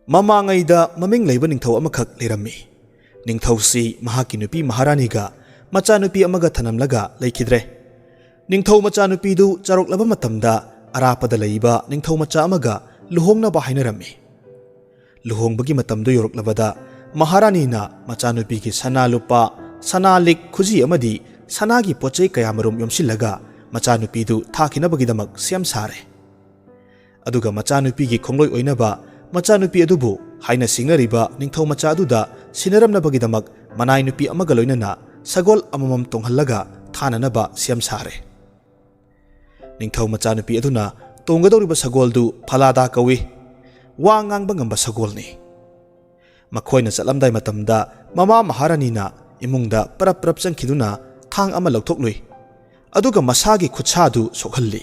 ꯃꯃꯥꯡꯉꯩꯗ ꯃꯃꯤꯡ ꯂꯩꯕ ꯅꯤꯡꯊꯧ ꯑꯃꯈꯛ ꯂꯩꯔꯝꯃꯤ꯫ ꯅꯤꯡꯊꯧꯁꯤ ꯃꯍꯥꯛꯀꯤ ꯅꯨꯄꯤ ꯃꯍꯥꯔꯥꯅꯤꯒ ꯃꯆꯥꯅꯨꯄꯤ ꯑꯃꯒ ꯊꯅꯝꯂꯒ ꯂꯩꯈꯤꯗ꯭ꯔꯦ꯫ ꯅꯤꯡꯊꯧ ꯃꯆꯥꯅꯨꯄꯤꯗꯨ ꯆꯥꯎꯔꯛꯂꯕ ꯃꯇꯝꯗ ꯑꯔꯥꯞꯄꯗ ꯂꯩꯕ ꯅꯤꯡꯊꯧ ꯃꯆꯥ ꯑꯃꯒ ꯂꯨꯍꯣꯡꯅꯕ ꯍꯥꯏꯅꯔꯝꯃꯤ꯫ ꯂꯨꯍꯣꯡꯕꯒꯤ ꯃꯇꯝꯗꯨ ꯌꯧꯔꯛꯂꯕꯗ ꯃꯍꯥꯔꯥꯅꯤꯅ ꯃꯆꯥꯅꯨꯄꯤꯒꯤ ꯁꯅꯥ ꯂꯨꯄꯥ, ꯁꯅꯥ ꯂꯤꯛ ꯈꯨꯖꯤ ꯑꯃꯗꯤ ꯁꯅꯥꯒꯤ ꯄꯣꯠꯆꯩ ꯀꯌꯥꯃꯔꯨꯝ ꯌꯣꯝꯁꯤꯜꯂꯒ ꯃꯆꯥꯅꯨꯄꯤꯗꯨ ꯊꯥꯈꯤꯅꯕꯒꯤꯗꯃꯛ ꯁꯦꯝ ꯁꯥꯔꯦ꯫ ꯑꯗꯨꯒ ꯃꯆꯥꯅꯨꯄꯤꯒꯤ ꯈꯣꯡꯂꯣꯏ ꯑꯣꯏꯅꯕ ꯃꯆꯥꯅꯨꯄꯤ ꯑꯗꯨꯕꯨ ꯍꯥꯏꯅ ꯁꯤꯡꯅꯔꯤꯕ ꯅꯤꯡꯊꯧ ꯃꯆꯥ ꯑꯗꯨꯗ ꯁꯤꯟꯅꯔꯝꯅꯕꯒꯤꯗꯃꯛ ꯃꯅꯥꯏ ꯅꯨꯄꯤ ꯑꯃꯒ ꯂꯣꯏꯅꯅ ꯁꯒꯣꯜ ꯑꯃꯃꯝ ꯇꯣꯡꯍꯜꯂꯒ ꯊꯥꯅꯅꯕ ꯁꯦꯝ ꯁꯥꯔꯦ꯫ ꯅꯤꯡꯊꯧ ꯃꯆꯥꯅꯨꯄꯤ ꯑꯗꯨꯅ ꯇꯣꯡꯒꯗꯧꯔꯤꯕ ꯁꯒꯣꯜꯗꯨ ꯐꯂꯥꯗꯥ ꯀꯧꯏ, ꯋꯥ ꯉꯥꯡꯕ ꯉꯝꯕ ꯁꯒꯣꯜꯅꯤ꯫ ꯃꯈꯣꯏꯅ ꯆꯠꯂꯝꯗꯥꯏ ꯃꯇꯝꯗ ꯃꯃꯥ ꯃꯍꯥꯔꯥꯅꯤꯅ ꯏꯃꯨꯡꯗ ꯄꯔꯞ ꯄꯔꯞ ꯆꯪꯈꯤꯗꯨꯅ ꯊꯥꯡ ꯑꯃ ꯂꯧꯊꯣꯛꯂꯨꯏ, ꯑꯗꯨꯒ ꯃꯁꯥꯒꯤ ꯈꯨꯠꯁꯥꯗꯨ ꯁꯣꯛꯍꯜꯂꯤ꯫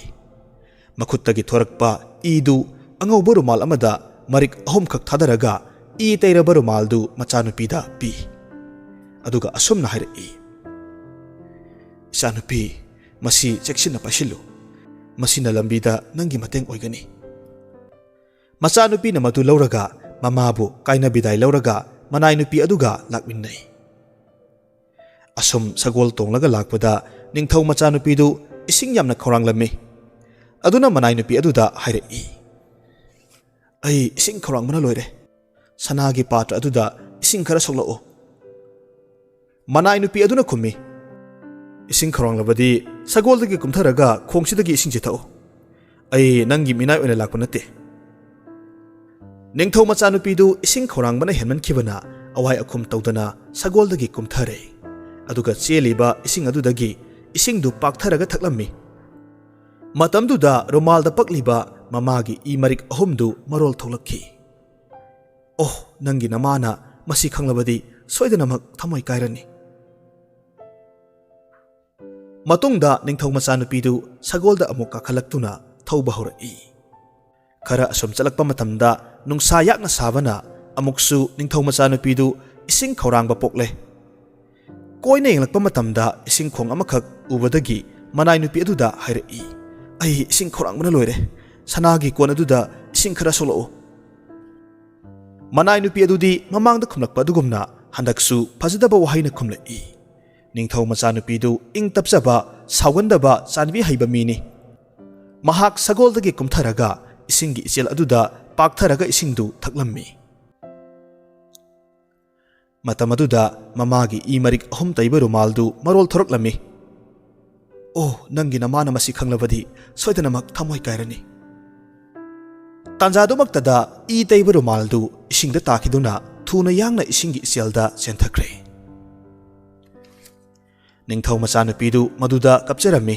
ꯃꯈꯨꯠꯇꯒꯤ ꯊꯣꯔꯛꯄ ꯏꯗꯨ ꯑꯉꯧꯕ ꯔꯨꯃꯥꯜ ꯑꯃꯗ ꯃꯔꯤꯛ 3ꯈꯛ ꯊꯥꯗꯔꯒ ꯏ ꯇꯩꯔꯕ ꯔꯨꯃꯥꯜꯗꯨ ꯃꯆꯥꯅꯨꯄꯤꯗ ꯄꯤ꯫ ꯑꯗꯨꯒ ꯑꯁꯨꯝꯅ ꯍꯥꯏꯔꯛꯏ, "ꯏꯆꯥꯅꯨꯄꯤ, ꯃꯁꯤ ꯆꯦꯛꯁꯤꯟꯅ ꯄꯥꯏꯁꯤꯜꯂꯨ, ꯃꯁꯤꯅ ꯂꯝꯕꯤꯗ ꯅꯪꯒꯤ ꯃꯇꯦꯡ ꯑꯣꯏꯒꯅꯤ." ꯃꯆꯥꯅꯨꯄꯤꯅ ꯃꯗꯨ ꯂꯧꯔꯒ ꯃꯃꯥꯕꯨ ꯀꯥꯏꯅ ꯕꯤꯗꯥꯏ ꯂꯧꯔꯒ ꯃꯅꯥꯏ ꯅꯨꯄꯤ ꯑꯗꯨꯒ ꯂꯥꯛꯃꯤꯟꯅꯩ꯫ ꯑꯁꯨꯝ ꯁꯒꯣꯜ ꯇꯣꯡꯂꯒ ꯂꯥꯛꯄꯗ ꯅꯤꯡꯊꯧ ꯃꯆꯥꯅꯨꯄꯤꯗꯨ ꯏꯁꯤꯡ ꯌꯥꯝꯅ ꯈꯧꯔꯥꯡꯂꯝꯃꯤ꯫ ꯑꯗꯨꯅ ꯃꯅꯥꯏ ꯅꯨꯄꯤ ꯑꯗꯨꯗ ꯍꯥꯏꯔꯛꯏ, "ꯑꯩ ꯏꯁꯤꯡ ꯈꯧꯔꯥꯡꯕꯅ ꯂꯣꯏꯔꯦ, ꯁꯅꯥꯒꯤ ꯄꯥꯇ꯭ꯔ ꯑꯗꯨꯗ ꯏꯁꯤꯡ ꯈꯔ ꯁꯣꯛꯂꯛꯎ." ꯃꯅꯥꯏ ꯅꯨꯄꯤ ꯑꯗꯨꯅ ꯈꯨꯝꯃꯤ, "ꯏꯁꯤꯡ ꯈꯧꯔꯥꯡꯂꯕꯗꯤ ꯁꯒꯣꯜꯗꯒꯤ ꯀꯨꯝꯊꯔꯒ ꯈꯣꯡꯁꯤꯗꯒꯤ ꯏꯁꯤꯡ ꯆꯤꯊꯛꯎ, ꯑꯩ ꯅꯪꯒꯤ ꯃꯤꯅꯥꯏ ꯑꯣꯏꯅ ꯂꯥꯛꯄ ꯅꯠꯇꯦ." ꯅꯤꯡꯊꯧ ꯃꯆꯥꯅꯨꯄꯤꯗꯨ ꯏꯁꯤꯡ ꯈꯧꯔꯥꯡꯕꯅ ꯍꯦꯟꯃꯟꯈꯤꯕꯅ ꯑꯋꯥꯏ ꯑꯈꯨꯝ ꯇꯧꯗꯅ ꯁꯒꯣꯜꯗꯒꯤ ꯀꯨꯝꯊꯔꯦ, ꯑꯗꯨꯒ ꯆꯦꯜꯂꯤꯕ ꯏꯁꯤꯡ ꯑꯗꯨꯗꯒꯤ ꯏꯁꯤꯡꯗꯨ ꯄꯥꯛꯊꯔꯒ ꯊꯛꯂꯝꯃꯤ꯫ ꯃꯇꯝꯗꯨꯗ ꯔꯨꯃꯥꯜꯗ ꯄꯛꯂꯤꯕ ꯃꯃꯥꯒꯤ ꯏ ꯃꯔꯤꯛ 3ꯗꯨ ꯃꯔꯣꯜ ꯊꯣꯛꯂꯛꯈꯤ꯫ "ꯑꯣ, ꯅꯪꯒꯤ ꯅꯃꯥꯅ ꯃꯁꯤ ꯈꯪꯂꯕꯗꯤ ꯁꯣꯏꯗꯅꯃꯛ ꯊꯃꯣꯏ ꯀꯥꯏꯔꯅꯤ." ꯃꯇꯨꯡꯗ ꯅꯤꯡꯊꯧ ꯃꯆꯥꯅꯨꯄꯤꯗꯨ ꯁꯒꯣꯜꯗ ꯑꯃꯨꯛ ꯀꯥꯈꯠꯂꯛꯇꯨꯅ ꯊꯧꯕ ꯍꯧꯔꯛꯏ꯫ ꯈꯔ ꯑꯁꯨꯝ ꯆꯠꯂꯛꯄ ꯃꯇꯝꯗ ꯅꯨꯡꯁꯥ ꯌꯥꯛꯅ ꯁꯥꯕꯅ ꯑꯃꯨꯛꯁꯨ ꯅꯤꯡꯊꯧ ꯃꯆꯥꯅꯨꯄꯤꯗꯨ ꯏꯁꯤꯡ ꯈꯧꯔꯥꯡꯕ ꯄꯣꯛꯂꯦ꯫ ꯀꯣꯏꯅ ꯌꯦꯡꯂꯛꯄ ꯃꯇꯝꯗ ꯏꯁꯤꯡ ꯈꯣꯡ ꯑꯃꯈꯛ ꯎꯕꯗꯒꯤ ꯃꯅꯥꯏ ꯅꯨꯄꯤ ꯑꯗꯨꯗ ꯍꯥꯏꯔꯛꯏ, "ꯑꯩ ꯏꯁꯤꯡ ꯈꯧꯔꯥꯡꯕꯅ ꯂꯣꯏꯔꯦ, ꯁꯅꯥꯒꯤ ꯀꯣꯟ ꯑꯗꯨꯗ ꯏꯁꯤꯡ ꯈꯔ ꯁꯣꯛꯂꯛꯎ." ꯃꯅꯥꯏ ꯅꯨꯄꯤ ꯑꯗꯨꯗꯤ ꯃꯃꯥꯡꯗ ꯈꯨꯝꯂꯛꯄ ꯑꯗꯨꯒꯨꯝꯅ ꯍꯟꯗꯛꯁꯨ ꯐꯖꯗꯕ ꯋꯥꯍꯩꯅ ꯈꯨꯝꯂꯛꯏ꯫ ꯅꯤꯡꯊꯧ ꯃꯆꯥꯅꯨꯄꯤꯗꯨ ꯏꯪ ꯇꯞꯆꯕ, ꯁꯥꯎꯒꯟꯗꯕ, ꯆꯥꯟꯕꯤ ꯍꯩꯕ ꯃꯤꯅꯤ꯫ ꯃꯍꯥꯛ ꯁꯒꯣꯜꯗꯒꯤ ꯀꯨꯝꯊꯔꯒ ꯏꯁꯤꯡꯒꯤ ꯏꯆꯦꯜ ꯑꯗꯨꯗ ꯄꯥꯛꯊꯔꯒ ꯏꯁꯤꯡꯗꯨ ꯊꯛꯂꯝꯃꯤ꯫ ꯃꯇꯝ ꯑꯗꯨꯗ ꯃꯃꯥꯒꯤ ꯏ ꯃꯔꯤꯛ 3 ꯇꯩꯕ ꯔꯨꯃꯥꯜꯗꯨ ꯃꯔꯣꯜ ꯊꯣꯔꯛꯂꯝꯃꯤ꯫ "ꯑꯣ, ꯅꯪꯒꯤ ꯅꯃꯥꯅ ꯃꯁꯤ ꯈꯪꯂꯕꯗꯤ ꯁꯣꯏꯗꯅꯃꯛ ꯊꯃꯣꯏ ꯀꯥꯏꯔꯅꯤ." ꯇꯥꯟꯖꯥꯗꯨꯃꯛꯇꯗ ꯏ ꯇꯩꯕ ꯔꯨꯃꯥꯜꯗꯨ ꯏꯁꯤꯡꯗ ꯇꯥꯈꯤꯗꯨꯅ ꯊꯨꯅ ꯌꯥꯡꯅ ꯏꯁꯤꯡꯒꯤ ꯏꯆꯦꯜꯗ ꯆꯦꯟꯊꯈ꯭ꯔꯦ꯫ ꯅꯤꯡꯊꯧ ꯃꯆꯥꯅꯨꯄꯤꯗꯨ ꯃꯗꯨꯗ ꯀꯞꯆꯔꯝꯃꯤ,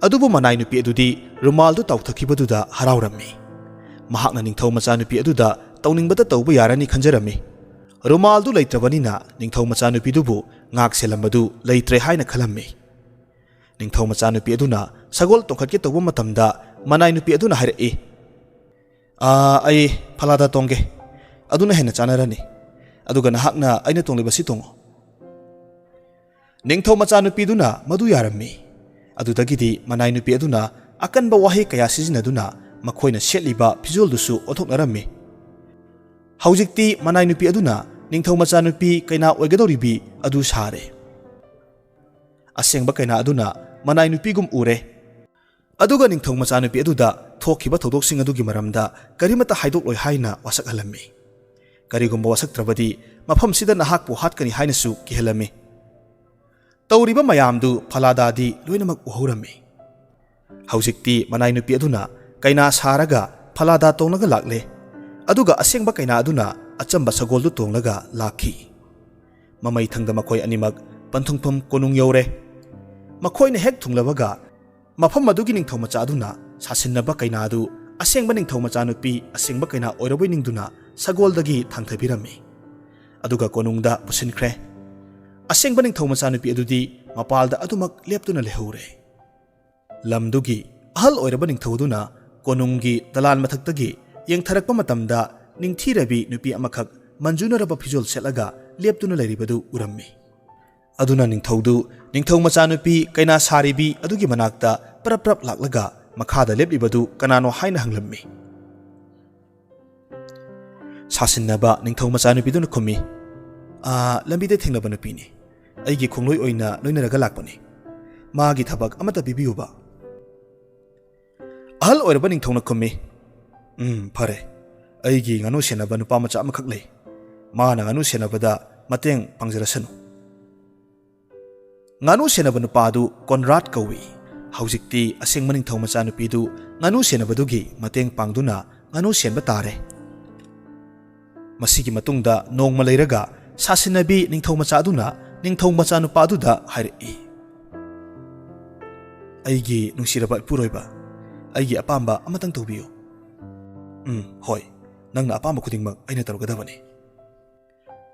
ꯑꯗꯨꯕꯨ ꯃꯅꯥꯏ ꯅꯨꯄꯤ ꯑꯗꯨꯗꯤ ꯔꯨꯃꯥꯜꯗꯨ ꯇꯥꯎꯊꯈꯤꯕꯗꯨꯗ ꯍꯔꯥꯎꯔꯝꯃꯤ꯫ ꯃꯍꯥꯛꯅ ꯅꯤꯡꯊꯧ ꯃꯆꯥꯅꯨꯄꯤ ꯑꯗꯨꯗ ꯇꯧꯅꯤꯡꯕꯇ ꯇꯧꯕ ꯌꯥꯔꯅꯤ ꯈꯟꯖꯔꯝꯃꯤ꯫ ꯔꯨꯃꯥꯜꯗꯨ ꯂꯩꯇ꯭ꯔꯕꯅꯤꯅ ꯅꯤꯡꯊꯧ ꯃꯆꯥꯅꯨꯄꯤꯗꯨꯕꯨ ꯉꯥꯛ ꯁꯦꯜꯂꯝꯕꯗꯨ ꯂꯩꯇ꯭ꯔꯦ ꯍꯥꯏꯅ ꯈꯜꯂꯝꯃꯤ꯫ ꯅꯤꯡꯊꯧ ꯃꯆꯥꯅꯨꯄꯤ ꯑꯗꯨꯅ ꯁꯒꯣꯜ ꯇꯣꯡꯈꯠꯀꯦ ꯇꯧꯕ ꯃꯇꯝꯗ ꯃꯅꯥꯏ ꯅꯨꯄꯤ ꯑꯗꯨꯅ ꯍꯥꯏꯔꯛꯏ, "ꯑꯩ ꯐꯂꯥꯗ ꯇꯣꯡꯒꯦ, ꯑꯗꯨꯅ ꯍꯦꯟꯅ ꯆꯥꯅꯔꯅꯤ, ꯑꯗꯨꯒ ꯅꯍꯥꯛꯅ ꯑꯩꯅ ꯇꯣꯡꯂꯤꯕꯁꯤ ꯇꯣꯡꯉꯨ." ꯅꯤꯡꯊꯧ ꯃꯆꯥꯅꯨꯄꯤꯗꯨꯅ ꯃꯗꯨ ꯌꯥꯔꯝꯃꯤ꯫ ꯑꯗꯨꯗꯒꯤꯗꯤ ꯃꯅꯥꯏ ꯅꯨꯄꯤ ꯑꯗꯨꯅ ꯑꯀꯟꯕ ꯋꯥꯍꯩ ꯀꯌꯥ ꯁꯤꯖꯤꯟꯅꯗꯨꯅ ꯃꯈꯣꯏꯅ ꯁꯦꯠꯂꯤꯕ ꯐꯤꯖꯣꯜꯗꯨꯁꯨ ꯑꯣꯟꯊꯣꯛꯅꯔꯝꯃꯤ꯫ ꯍꯧꯖꯤꯛꯇꯤ ꯃꯅꯥꯏ ꯅꯨꯄꯤ ꯑꯗꯨꯅ ꯅꯤꯡꯊꯧ ꯃꯆꯥꯅꯨꯄꯤ ꯀꯩꯅꯥ ꯑꯣꯏꯒꯗꯧꯔꯤꯕꯤ ꯑꯗꯨ ꯁꯥꯔꯦ꯫ ꯑꯁꯦꯡꯕ ꯀꯩꯅꯥ ꯑꯗꯨꯅ ꯃꯅꯥꯏ ꯅꯨꯄꯤꯒꯨꯝ ꯎꯔꯦ꯫ ꯑꯗꯨꯒ ꯅꯤꯡꯊꯧ ꯃꯆꯥꯅꯨꯄꯤ ꯑꯗꯨꯗ ꯊꯣꯛꯈꯤꯕ ꯊꯧꯗꯣꯛꯁꯤꯡ ꯑꯗꯨꯒꯤ ꯃꯔꯝꯗ ꯀꯔꯤꯃꯠꯇ ꯍꯥꯏꯗꯣꯛꯂꯣꯏ ꯍꯥꯏꯅ ꯋꯥꯁꯛꯍꯜꯂꯝꯃꯤ꯫ ꯀꯔꯤꯒꯨꯝꯕ ꯋꯥꯁꯛꯇ꯭ꯔꯕꯗꯤ ꯃꯐꯝꯁꯤꯗ ꯅꯍꯥꯛꯄꯨ ꯍꯥꯠꯀꯅꯤ ꯍꯥꯏꯅꯁꯨ ꯀꯤꯍꯜꯂꯝꯃꯤ꯫ ꯇꯧꯔꯤꯕ ꯃꯌꯥꯝꯗꯨ ꯐꯂꯥꯗꯥꯗꯤ ꯂꯣꯏꯅꯃꯛ ꯎꯍꯧꯔꯝꯃꯤ꯫ ꯍꯧꯖꯤꯛꯇꯤ ꯃꯅꯥꯏ ꯅꯨꯄꯤ ꯑꯗꯨꯅ ꯀꯩꯅꯥ ꯁꯥꯔꯒ ꯐꯂꯥꯗꯥ ꯇꯣꯡꯂꯒ ꯂꯥꯛꯂꯦ, ꯑꯗꯨꯒ ꯑꯁꯦꯡꯕ ꯀꯩꯅꯥ ꯑꯗꯨꯅ ꯑꯆꯝꯕ ꯁꯒꯣꯜꯗꯨ ꯇꯣꯡꯂꯒ ꯂꯥꯛꯈꯤ꯫ ꯃꯃꯩꯊꯪꯗ ꯃꯈꯣꯏ ꯑꯅꯤꯃꯛ ꯄꯟꯊꯨꯡꯐꯝ ꯀꯣꯅꯨꯡ ꯌꯧꯔꯦ꯫ ꯃꯈꯣꯏꯅ ꯍꯦꯛ ꯊꯨꯡꯂꯕꯒ ꯃꯐꯝ ꯑꯗꯨꯒꯤ ꯅꯤꯡꯊꯧ ꯃꯆꯥ ꯑꯗꯨꯅ ꯁꯥꯁꯤꯟꯅꯕ ꯀꯩꯅꯥ ꯑꯗꯨ ꯑꯁꯦꯡꯕ ꯅꯤꯡꯊꯧ ꯃꯆꯥꯅꯨꯄꯤ ꯑꯁꯦꯡꯕ ꯀꯩꯅꯥ ꯑꯣꯏꯔꯕꯣꯏ ꯅꯤꯡꯗꯨꯅ ꯁꯒꯣꯜꯗꯒꯤ ꯊꯥꯡꯊꯕꯤꯔꯝꯃꯤ, ꯑꯗꯨꯒ ꯀꯣꯅꯨꯡꯗ ꯄꯨꯁꯤꯟꯈ꯭ꯔꯦ꯫ ꯑꯁꯦꯡꯕ ꯅꯤꯡꯊꯧ ꯃꯆꯥꯅꯨꯄꯤ ꯑꯗꯨꯗꯤ ꯃꯄꯥꯜꯗ ꯑꯗꯨꯃꯛ ꯂꯦꯞꯇꯨꯅ ꯂꯩꯍꯧꯔꯦ꯫ ꯂꯝꯗꯨꯒꯤ ꯑꯍꯜ ꯑꯣꯏꯔꯕ ꯅꯤꯡꯊꯧ ꯑꯗꯨꯅ ꯀꯣꯅꯨꯡꯒꯤ ꯗꯂꯥꯟ ꯃꯊꯛꯇꯒꯤ ꯌꯦꯡꯊꯔꯛꯄ ꯃꯇꯝꯗ ꯅꯤꯡꯊꯤꯔꯕꯤ ꯅꯨꯄꯤ ꯑꯃꯈꯛ ꯃꯟꯖꯨꯅꯔꯕ ꯐꯤꯖꯣꯜ ꯁꯦꯠꯂꯒ ꯂꯦꯞꯇꯨꯅ ꯂꯩꯔꯤꯕꯗꯨ ꯎꯔꯝꯃꯤ꯫ ꯑꯗꯨꯅ ꯅꯤꯡꯊꯧꯗꯨ ꯅꯤꯡꯊꯧ ꯃꯆꯥꯅꯨꯄꯤ ꯀꯩꯅꯥ ꯁꯥꯔꯤꯕꯤ ꯑꯗꯨꯒꯤ ꯃꯅꯥꯛꯇ ꯄꯔꯞ ꯄꯔꯞ ꯂꯥꯛꯂꯒ ꯃꯈꯥꯗ ꯂꯦꯞꯂꯤꯕꯗꯨ ꯀꯅꯥꯅꯣ ꯍꯥꯏꯅ ꯍꯪꯂꯝꯃꯤ꯫ Sasinaba ningthau machanupi duna khumi lambida thenglaba nupini aigi khongloi oina loinaraga lakpani magi thabak amata bibiyuba ahal oiraba ningthauna khumi phare aigi nganu senaba nupa macha amakhak lei mana nganu senabada mateng pangjarasanu nganu senaba nupa du Conrad kawi haujikti asengma ningthau machanupi du nganu senabadugi mateng pangduna nganu senba tare masigi matungda nongma leiraga sasinabi ningthau machaduna ningthau machanupa duda hairi aigi nungsiraba puroiba aigi apamba amatang tawbiyo hoi nangna apamba khudingmak aina tarugadabani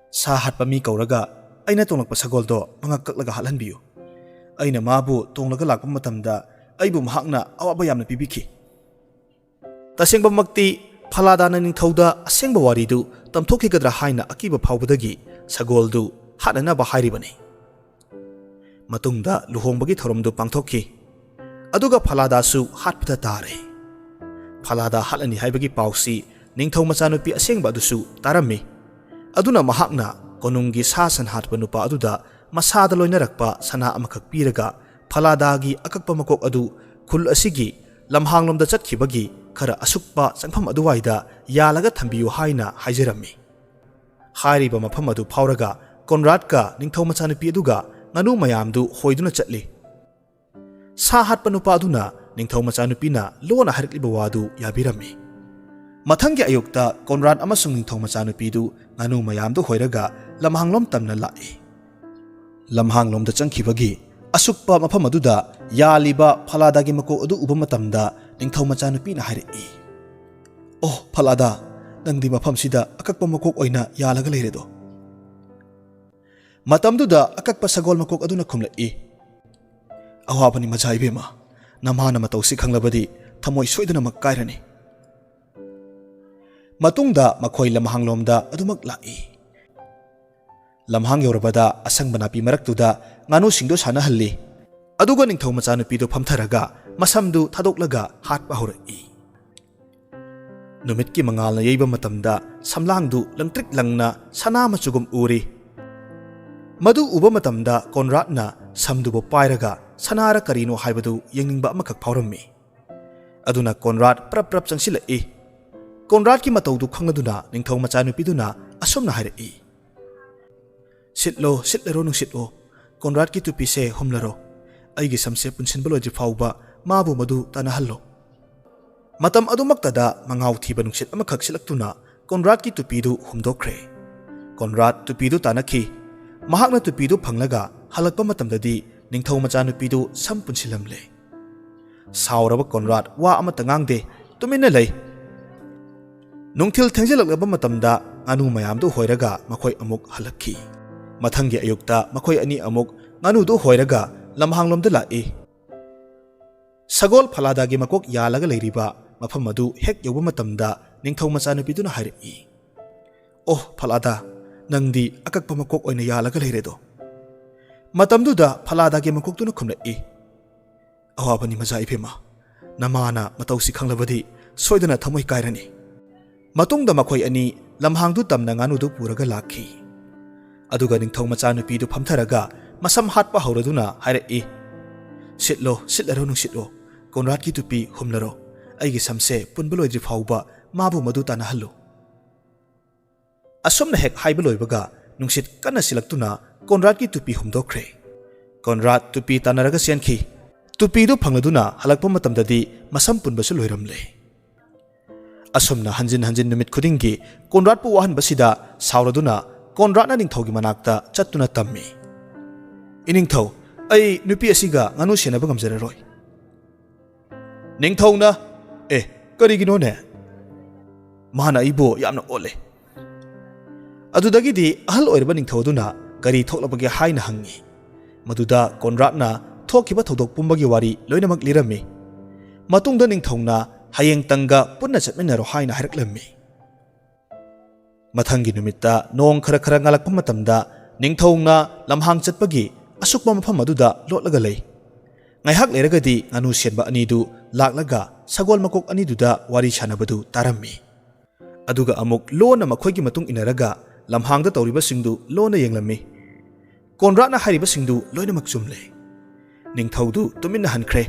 sa hatpa mi kauraga aina tonglakpa sagoldo mangak kaklaga halhanbiyo aina mabu tonglaga lakpa matamda aibu mahakna awaba yamna pibiki tasengba makti Phaladana ningthauda asengba waridu tamthokhigadra haina akiba phawbadagi sagoldu hadanaba hairibani matungda luhongbagi thoromdu pangthokhi aduga Phaladasu hatpata tare Phalada halani haibagi pausi ningthau machanupi asengba adusu tarammi aduna mahakna konunggi sasan hatpa nupa aduda masada loinarakpa sana amakhak piraga Phaladagi akakpa makok adu khul asigi lamhanglomda chatkhibagi khara asukpa changpham aduwaida yalaga thambiyu haina haijarami hairiba mafam adu phawraga Conrad ka ningthau machanupi aduga nganu mayamdu hoiduna chatli sa hatpa nupa aduna ningthau machanupina lona harikliba wadu yabirami mathangi ayukta Conrad amasung ningthau machanupi du nganu mayamdu hoiraga lamhanglom tamna lai lamhanglomda changkhibagi asukpa mafam aduda yaliba Phaladagi makok adu uba matamda ningthau machanupina hairi oh Phalada nangdi mafam sida akakpa makok oina yalaga leiredo matamduda akakpa sagol makok aduna khumlai awabani majaibema namhana matausi khanglabadi thamoi soidana makkairani matungda makhoi lamhanglomda adumak lai lamhang yorabada asangbana pi maraktuda nganu singdo sana halli aduga ningthau machanupi do phamtharaga masamdu thadoklaga hatpa horai numit ki mangalna yeiba matamda samlangdu langtrik langna sana machugum uri madu uba matamda Conrad na samdubo pairaga sanara karino haibadu yengningba amakak phaurammi aduna Conrad prap changsilai Conrad ki mataudu khangladuna ningthau machanupi duna asomna hairi sitlero nungsitlo Conrad ki tupi se humlaro aigi samse punsinbaloji phauba mabu madu tanahallo matam adumaktada mangau thiba nungsit amakhak silaktuna Conrad ki tupi du humdokre Conrad tupi du tanakhi mahakna tupi du phanglaga halakpa matamdadi ningthau machanupi du sam punsilamle sauraba Conrad wa amata ngangde tumina lei nungthil thengjilaklaba matamda anu mayam du hoiraga makhoi amuk halakhi mathangi ayukta makhoi ani amuk nganu du hoiraga lamhanglomda lai sagol Phaladagi makok yalaga leiriba mafam adu hek yoba matamda ningthau machanupi duna hairi oh Phalada nangdi akakpa makok oina yalaga leiredo matamduda Phaladagi makok tuna khumlai awabani majaibema namana matausi khanglabadi soidana thamoi kairani matungda makhoi ani lamhangdu tamna nganu du puraga lakhi aduga ningthau machanupi du phamtharaga masam hatpa hauraduna hairi sitlero nungsitlo Conrad ki tupi humlaro aigi samse punbaloidri phauba mabu madu tanahallo asomna hek haibaloibaga nungsit kana silaktuna Conrad ki tupi humdokre Conrad tupi tanaraga siankhi tupi du phangladuna halakpa matamdadi masam punbasu loiramle asomna hanjin numit khudingi Conrad pu wahan basida sauraduna Conrad na ningthaugi manakta chattuna tammi iningthau ai nupi asiga nganu senaba ngamjararoi ningthauna karigino ne mana ibo yamna ole adudagidi ahal oirba ningthauduna kari thoklabagi haina hangi maduda Conrad na thokhiba thodok pumbagi wari loinamak lirami matungda ningthauna hayeng tanga punna chatminaro haina haraklammi mathangi numitta nong khara ngalakpa matamda ningthauna lamhang chatpagi asukma mafam aduda lotlaga lei ngaihak leiragadi nganu senba anidu laklaga sagol makok aniduda wari sanabadu tarammi ꯑꯗꯨꯒ ꯑꯃꯨꯛ ꯂꯣꯟꯅ ꯃꯈꯣꯏꯒꯤ ꯃꯇꯨꯡ ꯏꯟꯅꯔꯒ ꯂꯝꯍꯥꯡꯗ ꯇꯧꯔꯤꯕꯁꯤꯡꯗꯨ ꯂꯣꯟꯅ ꯌꯦꯡꯂꯝꯃꯤ꯫ ꯀꯣꯟꯔꯥꯠꯅ ꯍꯥꯏꯔꯤꯕꯁꯤꯡꯗꯨ ꯂꯣꯏꯅꯃꯛ ꯆꯨꯝꯂꯦ꯫ ꯅꯤꯡꯊꯧꯗꯨ ꯇꯨꯃꯤꯟꯅ ꯍꯟꯈ꯭ꯔꯦ꯫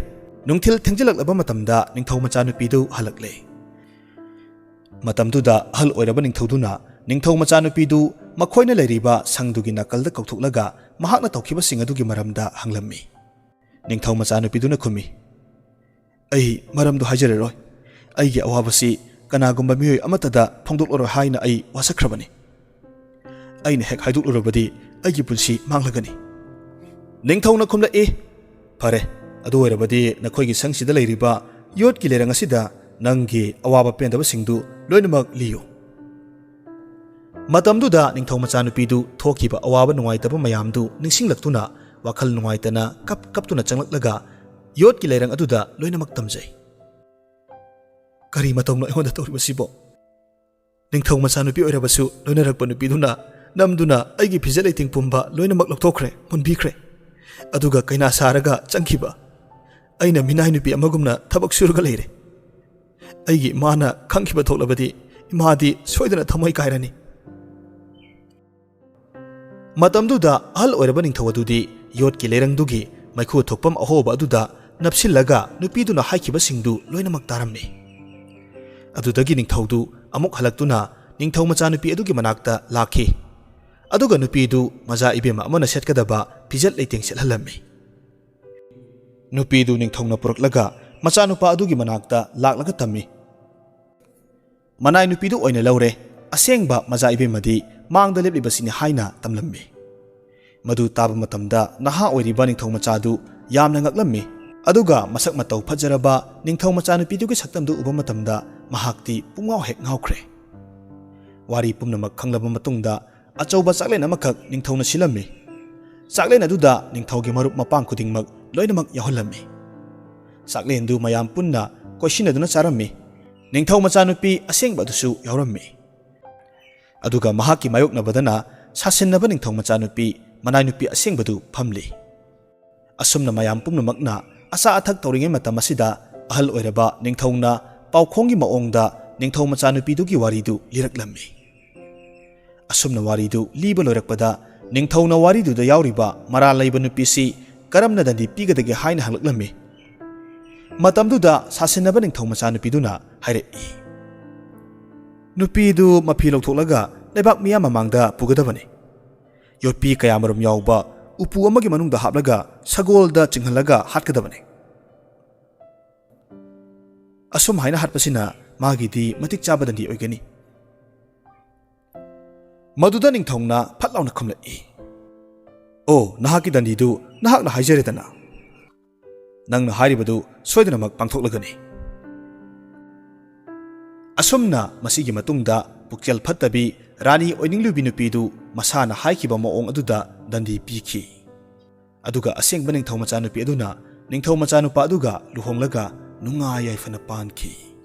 ꯅꯨꯡꯊꯤꯜ ꯊꯦꯡꯖꯤꯜꯂꯛꯂꯕ ꯃꯇꯝꯗ ꯅꯤꯡꯊꯧ ꯃꯆꯥꯅꯨꯄꯤꯗꯨ ꯍꯜꯂꯛꯂꯦ꯫ ꯃꯇꯝꯗꯨꯗ ꯑꯍꯜ ꯑꯣꯏꯔꯕ ꯅꯤꯡꯊꯧꯗꯨꯅ ꯅꯤꯡꯊꯧ ꯃꯆꯥꯅꯨꯄꯤꯗꯨ ꯃꯈꯣꯏꯅ ꯂꯩꯔꯤꯕ ꯁꯪꯗꯨꯒꯤ ꯅꯥꯀꯜꯗ ꯀꯧꯊꯣꯛꯂꯒ ꯃꯍꯥꯛꯅ ꯇꯧꯈꯤꯕꯁꯤꯡ ꯑꯗꯨꯒꯤ ꯃꯔꯝꯗ ꯍꯪꯂꯝꯃꯤ꯫ ꯅꯤꯡꯊꯧ ꯃꯆꯥꯅꯨꯄꯤꯗꯨꯅ ꯈꯨꯝꯃꯤ, "ꯑꯩ ꯃꯔꯝꯗꯨ ꯍꯥꯏꯖꯔꯔꯣꯏ꯫ ꯑꯩꯒꯤ ꯑꯋꯥꯕꯁꯤ ꯀꯅꯥꯒꯨꯝꯕ ꯃꯤꯑꯣꯏ ꯑꯃꯠꯇꯗ ꯐꯣꯡꯗꯣꯛꯂꯔꯣꯏ ꯍꯥꯏꯅ ꯑꯩ ꯋꯥꯁꯛꯈ꯭ꯔꯕꯅꯤ꯫ ꯑꯩꯅ ꯍꯦꯛ ꯍꯥꯏꯗꯣꯛꯂꯨꯔꯕꯗꯤ ꯑꯩꯒꯤ ꯄꯨꯟꯁꯤ ꯃꯥꯡꯂꯒꯅꯤ." ꯅꯤꯡꯊꯧꯅ ꯈꯨꯝꯂꯛꯏ, "ꯐꯔꯦ, ꯑꯗꯨ ꯑꯣꯏꯔꯕꯗꯤ ꯅꯈꯣꯏꯒꯤ ꯁꯪꯁꯤꯗ ꯂꯩꯔꯤꯕ ꯌꯣꯠꯀꯤ ꯂꯩꯔꯪ ꯑꯁꯤꯗ ꯅꯪꯒꯤ ꯑꯋꯥꯕ ꯄꯦꯟꯗꯕꯁꯤꯡꯗꯨ ꯂꯣꯏꯅꯃꯛ ꯂꯤꯌꯨ." ꯃꯇꯝꯗꯨꯗ ꯅꯤꯡꯊꯧ ꯃꯆꯥꯅꯨꯄꯤꯗꯨ ꯊꯣꯛꯈꯤꯕ ꯑꯋꯥꯕ ꯅꯨꯡꯉꯥꯏꯇꯕ ꯃꯌꯥꯝꯗꯨ ꯅꯤꯡꯁꯤꯡꯂꯛꯇꯨꯅ ꯋꯥꯈꯜ ꯅꯨꯡꯉꯥꯏꯇꯅ ꯀꯞꯇꯨꯅ ꯆꯪꯂꯛꯂꯒ ꯌꯣꯠꯀꯤ ꯂꯩꯔꯪ ꯑꯗꯨꯗ ꯂꯣꯏꯅꯃꯛ ꯇꯝꯖꯩ꯫ "ꯀꯔꯤ ꯃꯇꯧꯅꯣ ꯑꯩꯉꯣꯟꯗ ꯇꯧꯔꯤꯕꯁꯤꯕꯣ? ꯅꯤꯡꯊꯧ ꯃꯆꯥꯅꯨꯄꯤ ꯑꯣꯏꯔꯕꯁꯨ ꯂꯣꯏꯅꯔꯛꯄ ꯅꯨꯄꯤꯗꯨꯅ ꯅꯝꯗꯨꯅ ꯑꯩꯒꯤ ꯐꯤꯖꯦꯠ ꯂꯩꯇꯦꯡ ꯄꯨꯝꯕ ꯂꯣꯏꯅꯃꯛ ꯂꯧꯊꯣꯛꯈ꯭ꯔꯦ, ꯃꯨꯟꯕꯤꯈ꯭ꯔꯦ, ꯑꯗꯨꯒ ꯀꯩꯅꯥ ꯁꯥꯔꯒ ꯆꯪꯈꯤꯕ ꯑꯩꯅ ꯃꯤꯅꯥꯏ ꯅꯨꯄꯤ ꯑꯃꯒꯨꯝꯅ ꯊꯕꯛ ꯁꯨꯔꯒ ꯂꯩꯔꯦ꯫ ꯑꯩꯒꯤ ꯏꯃꯥꯅ ꯈꯪꯈꯤꯕ ꯊꯣꯛꯂꯕꯗꯤ ꯏꯃꯥꯗꯤ ꯁꯣꯏꯗꯅ ꯊꯃꯣꯏ ꯀꯥꯏꯔꯅꯤ." ꯃꯇꯝꯗꯨꯗ ꯑꯍꯜ ꯑꯣꯏꯔꯕ ꯅꯤꯡꯊꯧ ꯑꯗꯨꯗꯤ ꯌꯣꯠꯀꯤ ꯂꯩꯔꯪꯗꯨꯒꯤ ꯃꯩꯈꯨ ꯊꯣꯛꯐꯝ ꯑꯍꯣꯕ ꯑꯗꯨꯗ ꯅꯞꯁꯤꯜꯂꯒ ꯅꯨꯄꯤꯗꯨꯅ ꯍꯥꯏꯈꯤꯕꯁꯤꯡꯗꯨ ꯂꯣꯏꯅꯃꯛ ꯇꯥꯔꯝꯃꯤ꯫ ꯑꯗꯨꯗꯒꯤ ꯅꯤꯡꯊꯧꯗꯨ ꯑꯃꯨꯛ ꯍꯜꯂꯛꯇꯨꯅ ꯅꯤꯡꯊꯧ ꯃꯆꯥꯅꯨꯄꯤ ꯑꯗꯨꯒꯤ ꯃꯅꯥꯛꯇ ꯂꯥꯛꯈꯤ꯫ ꯑꯗꯨꯒ ꯅꯨꯄꯤꯗꯨ ꯃꯖꯥ ꯏꯕꯦꯝꯃ ꯑꯃꯅ ꯁꯦꯠꯀꯗꯕ ꯐꯤꯖꯦꯠ ꯂꯩꯇꯦꯡ ꯁꯦꯠꯍꯜꯂꯝꯃꯤ꯫ ꯅꯨꯄꯤꯗꯨ ꯅꯤꯡꯊꯧꯅ ꯄꯨꯔꯛꯂꯒ ꯃꯆꯥꯅꯨꯄꯥ ꯑꯗꯨꯒꯤ ꯃꯅꯥꯛꯇ ꯂꯥꯛꯂꯒ ꯇꯝꯃꯤ꯫ ꯃꯅꯥꯏ ꯅꯨꯄꯤꯗꯨ ꯑꯣꯏꯅ ꯂꯧꯔꯦ, ꯑꯁꯦꯡꯕ ꯃꯖꯥ ꯏꯕꯦꯝꯃꯗꯤ ꯃꯥꯡꯗ ꯂꯦꯞꯂꯤꯕꯁꯤꯅꯤ ꯍꯥꯏꯅ ꯇꯝꯂꯝꯃꯤ꯫ ꯃꯗꯨ ꯇꯥꯕ ꯃꯇꯝꯗ ꯅꯍꯥ ꯑꯣꯏꯔꯤꯕ ꯅꯤꯡꯊꯧ ꯃꯆꯥꯗꯨ ꯌꯥꯝꯅ ꯉꯛꯂꯝꯃꯤ꯫ ꯑꯗꯨꯒ ꯃꯁꯛ ꯃꯇꯧ ꯐꯖꯔꯕ ꯅꯤꯡꯊꯧ ꯃꯆꯥꯅꯨꯄꯤꯗꯨꯒꯤ ꯁꯛꯇꯝꯗꯨ ꯎꯕ ꯃꯇꯝꯗ ꯃꯍꯥꯛꯇꯤ ꯄꯨꯡꯉꯥꯎ ꯍꯦꯛ ꯉꯥꯎꯈ꯭ꯔꯦ꯫ ꯋꯥꯔꯤ ꯄꯨꯝꯅꯃꯛ ꯈꯪꯂꯕ ꯃꯇꯨꯡꯗ ꯑꯆꯧꯕ ꯆꯥꯛꯂꯦꯟ ꯑꯃꯈꯛ ꯅꯤꯡꯊꯧꯅ ꯁꯤꯜꯂꯝꯃꯤ꯫ ꯆꯥꯛꯂꯦꯟ ꯑꯗꯨꯗ ꯅꯤꯡꯊꯧꯒꯤ ꯃꯔꯨꯞ ꯃꯄꯥꯡ ꯈꯨꯗꯤꯡꯃꯛ ꯂꯣꯏꯅꯃꯛ ꯌꯥꯎꯍꯜꯂꯝꯃꯤ꯫ ꯆꯥꯛꯂꯦꯟꯗꯨ ꯃꯌꯥꯝ ꯄꯨꯟꯅ ꯀꯣꯏꯁꯤꯟꯅꯗꯨꯅ ꯆꯥꯔꯝꯃꯤ꯫ ꯅꯤꯡꯊꯧ ꯃꯆꯥꯅꯨꯄꯤ ꯑꯁꯦꯡꯕ ꯑꯗꯨꯁꯨ ꯌꯥꯎꯔꯝꯃꯤ꯫ ꯑꯗꯨꯒ ꯃꯍꯥꯛꯀꯤ ꯃꯥꯌꯣꯛꯅꯕꯗꯅ ꯁꯥꯁꯤꯟꯅꯕ ꯅꯤꯡꯊꯧ ꯃꯆꯥꯅꯨꯄꯤ ꯃꯅꯥꯏ ꯅꯨꯄꯤ ꯑꯁꯦꯡꯕꯗꯨ ꯐꯝꯂꯤ꯫ ꯑꯁꯨꯝꯅ ꯃꯌꯥꯝ ꯄꯨꯝꯅꯃꯛꯅ ꯑꯆꯥ ꯑꯊꯛ ꯇꯧꯔꯤꯉꯩ ꯃꯇꯝ ꯑꯁꯤꯗ ꯑꯍꯜ ꯑꯣꯏꯔꯕ ꯅꯤꯡꯊꯧꯅ ꯄꯥꯎꯈꯣꯡꯒꯤ ꯃꯑꯣꯡꯗ ꯅꯤꯡꯊꯧ ꯃꯆꯥꯅꯨꯄꯤꯗꯨꯒꯤ ꯋꯥꯔꯤꯗꯨ ꯂꯤꯔꯛꯂꯝꯃꯤ꯫ ꯑꯁꯨꯝꯅ ꯋꯥꯔꯤꯗꯨ ꯂꯤꯕ ꯂꯣꯏꯔꯛꯄꯗ ꯅꯤꯡꯊꯧꯅ ꯋꯥꯔꯤꯗꯨꯗ ꯌꯥꯎꯔꯤꯕ ꯃꯔꯥꯜ ꯂꯩꯕ ꯅꯨꯄꯤꯁꯤ ꯀꯔꯝꯅ ꯗꯟꯗꯤ ꯄꯤꯒꯗꯒꯦ ꯍꯥꯏꯅ ꯍꯪꯂꯛꯂꯝꯃꯤ꯫ ꯃꯇꯝꯗꯨꯗ ꯁꯥꯁꯤꯟꯅꯕ ꯅꯤꯡꯊꯧ ꯃꯆꯥꯅꯨꯄꯤꯗꯨꯅ ꯍꯥꯏꯔꯛꯏ, "ꯅꯨꯄꯤꯗꯨ ꯃꯐꯤ ꯂꯧꯊꯣꯛꯂꯒ ꯂꯩꯕꯥꯛ ꯃꯤꯌꯥꯝ ꯃꯃꯥꯡꯗ ꯄꯨꯒꯗꯕꯅꯤ꯫ ꯌꯣꯠꯄꯤ ꯀꯌꯥꯃꯔꯨꯝ ꯌꯥꯎꯕ ꯎꯄꯨ ꯑꯃꯒꯤ ꯃꯅꯨꯡꯗ ꯍꯥꯞꯂꯒ ꯁꯒꯣꯜꯗ ꯆꯤꯡꯍꯜꯂꯒ ꯍꯥꯠꯀꯗꯕꯅꯤ꯫ ꯑꯁꯨꯝ ꯍꯥꯏꯅ ꯍꯥꯠꯄꯁꯤꯅ ꯃꯥꯒꯤꯗꯤ ꯃꯇꯤꯛ ꯆꯥꯕ ꯗꯟꯗꯤ ꯑꯣꯏꯒꯅꯤ." ꯃꯗꯨꯗ ꯅꯤꯡꯊꯧꯅ ꯐꯠ ꯂꯥꯎꯅ ꯈꯨꯝꯂꯛꯏ, "ꯑꯣ, ꯅꯍꯥꯛꯀꯤ ꯗꯟꯗꯤꯗꯨ ꯅꯍꯥꯛꯅ ꯍꯥꯏꯖꯔꯦꯗꯅ꯫ ꯅꯪꯅ ꯍꯥꯏꯔꯤꯕꯗꯨ ꯁꯣꯏꯗꯅꯃꯛ ꯄꯥꯡꯊꯣꯛꯂꯒꯅꯤ." ꯑꯁꯨꯝꯅ ꯃꯁꯤꯒꯤ ꯃꯇꯨꯡꯗ ꯄꯨꯛꯆꯦꯜ ꯐꯠꯇꯕꯤ ꯔꯥꯅꯤ ꯑꯣꯏꯅꯤꯡꯂꯤꯕꯤ ꯅꯨꯄꯤꯗꯨ ꯃꯁꯥꯅ ꯍꯥꯏꯈꯤꯕ ꯃꯑꯣꯡ ꯑꯗꯨꯗ ꯗꯟꯗꯤ ꯄꯤꯈꯤ꯫ ꯑꯗꯨꯒ ꯑꯁꯦꯡꯕ ꯅꯤꯡꯊꯧ ꯃꯆꯥꯅꯨꯄꯤ ꯑꯗꯨꯅ ꯅꯤꯡꯊꯧ ꯃꯆꯥꯅꯨꯄꯥ ꯑꯗꯨꯒ ꯂꯨꯍꯣꯡꯂꯒ ꯅꯨꯡꯉꯥꯏ ꯌꯥꯏꯐꯅ ꯄꯥꯟꯈꯤ꯫